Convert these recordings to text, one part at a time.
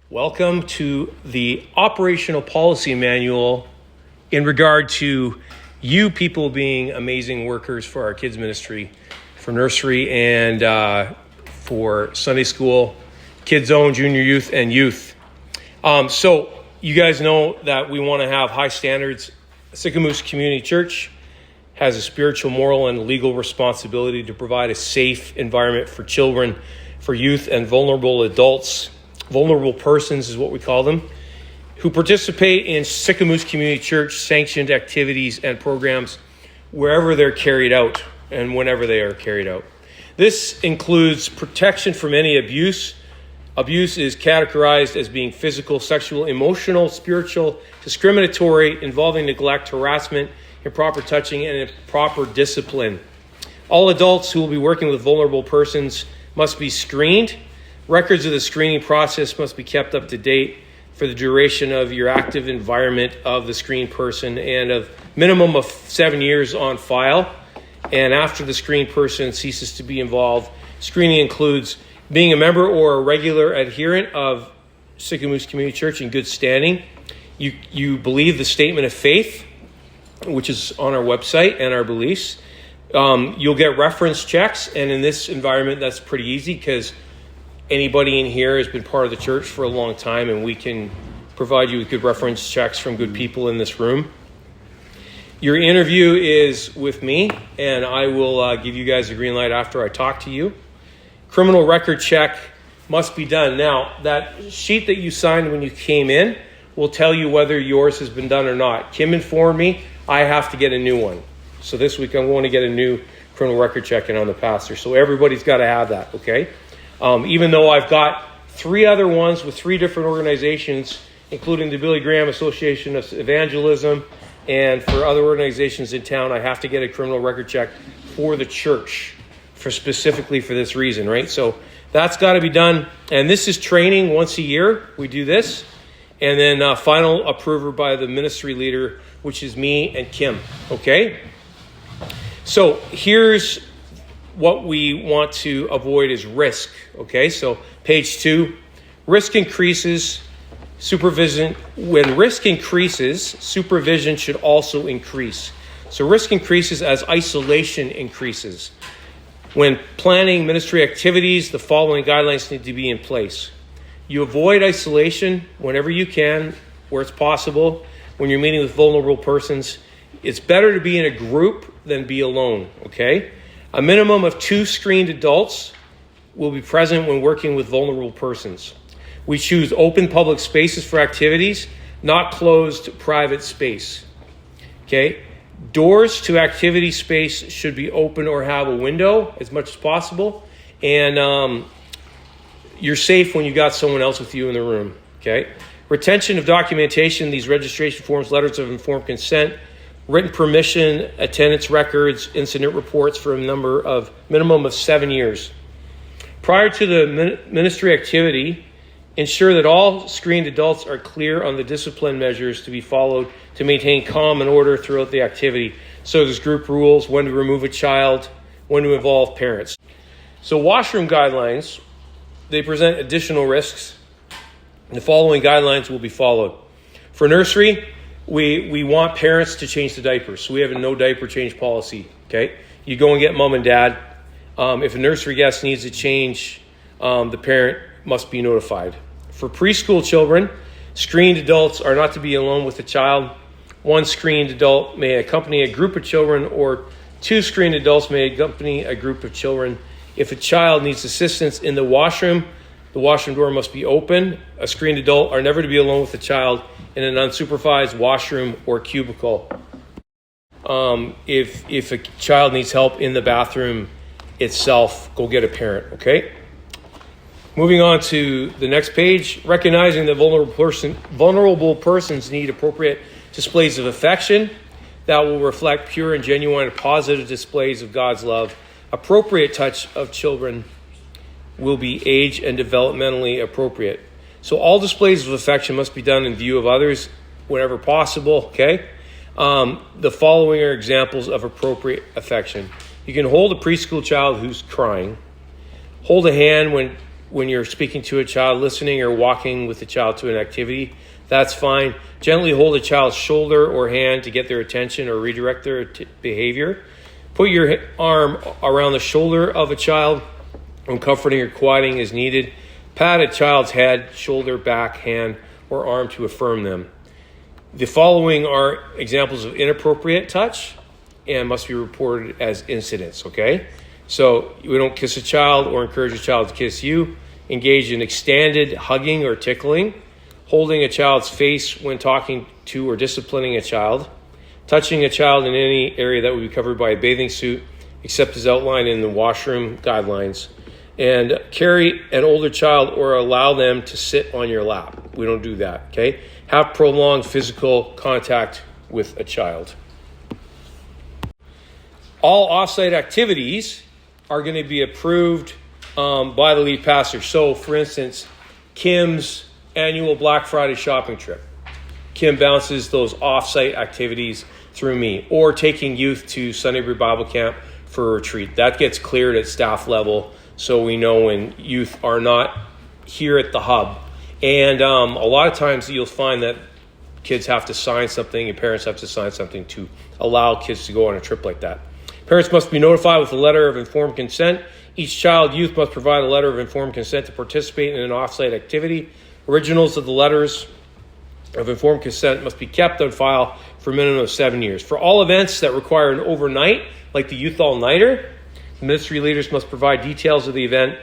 Welcome to the operational policy manual in regard to you people being amazing workers for our kids ministry, for nursery and for Sunday school, Kids Zone, junior youth, and youth. So you guys know that we want to have high standards. Sicamous Community Church has a spiritual, moral, and legal responsibility to provide a safe environment for children, for youth, and vulnerable adults. Vulnerable persons is what we call them, who participate in Sicamous Community Church sanctioned activities and programs wherever they're carried out and whenever they are carried out. This includes protection from any abuse. Abuse is categorized as being physical, sexual, emotional, spiritual, discriminatory, involving neglect, harassment, improper touching, and improper discipline. All adults who will be working with vulnerable persons must be screened. Records of the screening process must be kept up to date for the duration of your active environment of the screened person and a minimum of 7 years on file. And after the screened person ceases to be involved, screening includes being a member or a regular adherent of Sicamous Community Church in good standing. You believe the statement of faith, which is on our website, and our beliefs. You'll get reference checks, and in this environment, that's pretty easy because anybody in here has been part of the church for a long time, and we can provide you with good reference checks from good people in this room. Your interview is with me, and I will give you guys a green light after I talk to you. Criminal record check must be done. Now, that sheet that you signed when you came in will tell you whether yours has been done or not. Kim informed me I have to get a new one. So this week I'm going to get a new criminal record check in on the pastor. So everybody's got to have that, okay? Even though I've got 3 other ones with 3 different organizations, including the Billy Graham Association of Evangelism, and for other organizations in town, I have to get a criminal record check for the church, specifically for this reason, right? So that's got to be done. And this is training once a year. We do this. And then final approval by the ministry leader, which is me and Kim, okay? So here's what we want to avoid is risk, okay? So page 2, risk increases, supervision. When risk increases, supervision should also increase. So risk increases as isolation increases. When planning ministry activities, the following guidelines need to be in place. You avoid isolation whenever you can, where it's possible. When you're meeting with vulnerable persons, it's better to be in a group than be alone, okay? A minimum of 2 screened adults will be present when working with vulnerable persons. We choose open public spaces for activities, not closed private space. Okay? Doors to activity space should be open or have a window as much as possible. And you're safe when you got someone else with you in the room. Okay? Retention of documentation, these registration forms, letters of informed consent, written permission, attendance records, incident reports for a minimum of 7 years. Prior to the ministry activity, ensure that all screened adults are clear on the discipline measures to be followed to maintain calm and order throughout the activity. So there's group rules, when to remove a child, when to involve parents. So washroom guidelines, they present additional risks. The following guidelines will be followed. For nursery, we want parents to change the diapers. So we have a no diaper change policy, okay? You go and get mom and dad. If a nursery guest needs to change, the parent must be notified. For preschool children, screened adults are not to be alone with the child. 1 screened adult may accompany a group of children, or 2 screened adults may accompany a group of children. If a child needs assistance in the washroom door must be open. A screened adult are never to be alone with the child in an unsupervised washroom or cubicle. If a child needs help in the bathroom itself, go get a parent, okay? Moving on to the next page, recognizing that vulnerable persons need appropriate displays of affection that will reflect pure and genuine positive displays of God's love. Appropriate touch of children will be age and developmentally appropriate. So all displays of affection must be done in view of others whenever possible, okay? The following are examples of appropriate affection. You can hold a preschool child who's crying. Hold a hand when when you're speaking to a child, listening or walking with the child to an activity, that's fine. Gently hold a child's shoulder or hand to get their attention or redirect their behavior. Put your arm around the shoulder of a child when comforting or quieting is needed. Pat a child's head, shoulder, back, hand, or arm to affirm them. The following are examples of inappropriate touch and must be reported as incidents, okay? So we don't kiss a child or encourage a child to kiss you. Engage in extended hugging or tickling. Holding a child's face when talking to or disciplining a child. Touching a child in any area that would be covered by a bathing suit, except as outlined in the washroom guidelines. And carry an older child or allow them to sit on your lap. We don't do that, okay? Have prolonged physical contact with a child. All offsite activities are going to be approved by the lead pastor. So, for instance, Kim's annual Black Friday shopping trip. Kim bounces those offsite activities through me. Or taking youth to Sunnybrook Bible Camp for a retreat. That gets cleared at staff level, so we know when youth are not here at the hub. And a lot of times you'll find that kids have to sign something and parents have to sign something to allow kids to go on a trip like that. Parents must be notified with a letter of informed consent. Each child, youth must provide a letter of informed consent to participate in an offsite activity. Originals of the letters of informed consent must be kept on file for a minimum of 7 years. For all events that require an overnight, like the Youth All-Nighter, the ministry leaders must provide details of the event,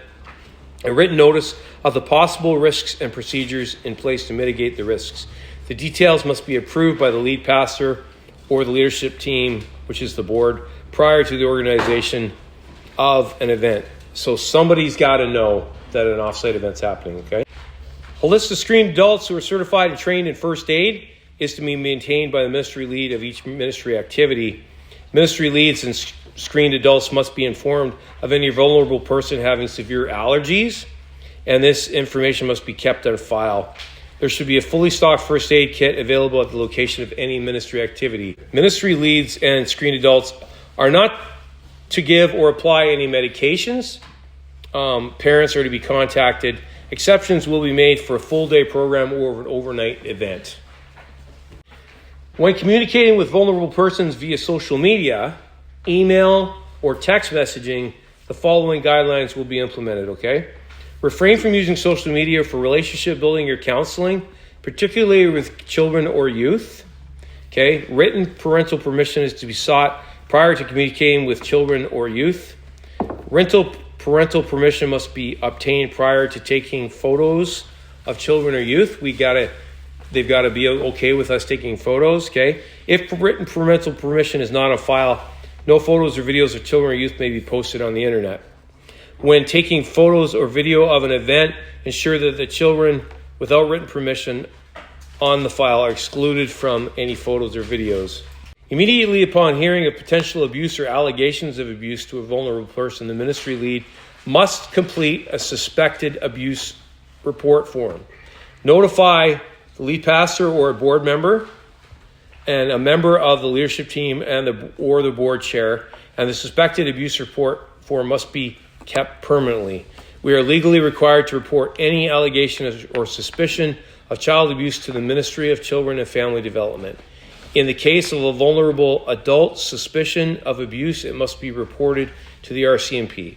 a written notice of the possible risks and procedures in place to mitigate the risks. The details must be approved by the lead pastor or the leadership team, which is the board, prior to the organization of an event. So somebody's got to know that an offsite event's happening, okay? A list of screened adults who are certified and trained in first aid is to be maintained by the ministry lead of each ministry activity. Ministry leads and screened adults must be informed of any vulnerable person having severe allergies, and this information must be kept on file. There should be a fully stocked first aid kit available at the location of any ministry activity. Ministry leads and screened adults are not to give or apply any medications. Parents are to be contacted. Exceptions will be made for a full-day program or an overnight event. When communicating with vulnerable persons via social media, email, or text messaging, the following guidelines will be implemented, okay? Refrain from using social media for relationship building or counseling, particularly with children or youth, okay? Written parental permission is to be sought prior to communicating with children or youth. Parental permission must be obtained prior to taking photos of children or youth. They've got to be okay with us taking photos, okay? If written parental permission is not on file, no photos or videos of children or youth may be posted on the internet. When taking photos or video of an event, ensure that the children without written permission on the file are excluded from any photos or videos. Immediately upon hearing of potential abuse or allegations of abuse to a vulnerable person, the ministry lead must complete a suspected abuse report form. Notify the lead pastor or a board member and a member of the leadership team or the board chair, and the suspected abuse report form must be kept permanently. We are legally required to report any allegation or suspicion of child abuse to the Ministry of Children and Family Development. In the case of a vulnerable adult suspicion of abuse, it must be reported to the RCMP.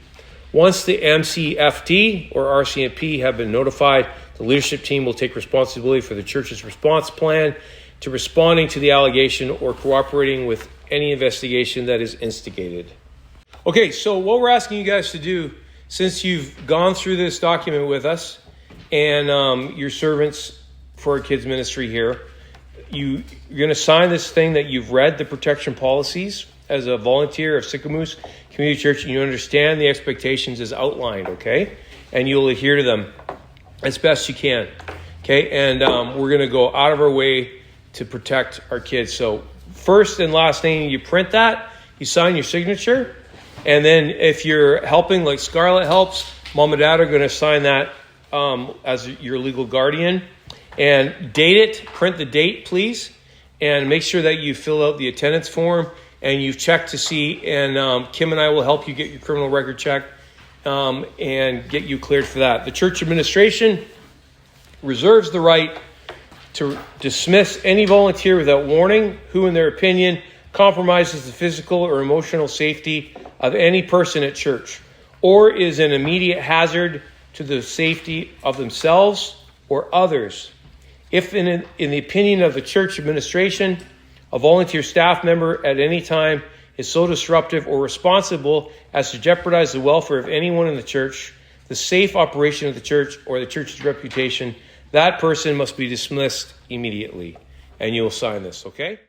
Once the MCFD or RCMP have been notified, the leadership team will take responsibility for the church's response plan to responding to the allegation or cooperating with any investigation that is instigated. Okay, so what we're asking you guys to do, since you've gone through this document with us and you're servants for our kids ministry here, you're going to sign this thing that you've read the protection policies as a volunteer of Sicamous Community Church, and you understand the expectations as outlined, okay? And you'll adhere to them as best you can, okay? And we're going to go out of our way to protect our kids. So first and last name, you print that, you sign your signature, and then if you're helping, like Scarlett helps, mom and dad are going to sign that as your legal guardian. And date it, print the date, please, and make sure that you fill out the attendance form and you've checked to see, and Kim and I will help you get your criminal record checked and get you cleared for that. The church administration reserves the right to dismiss any volunteer without warning who, in their opinion, compromises the physical or emotional safety of any person at church, or is an immediate hazard to the safety of themselves or others. If, in the opinion of the church administration, a volunteer staff member at any time is so disruptive or responsible as to jeopardize the welfare of anyone in the church, the safe operation of the church, or the church's reputation, that person must be dismissed immediately. And you will sign this, okay?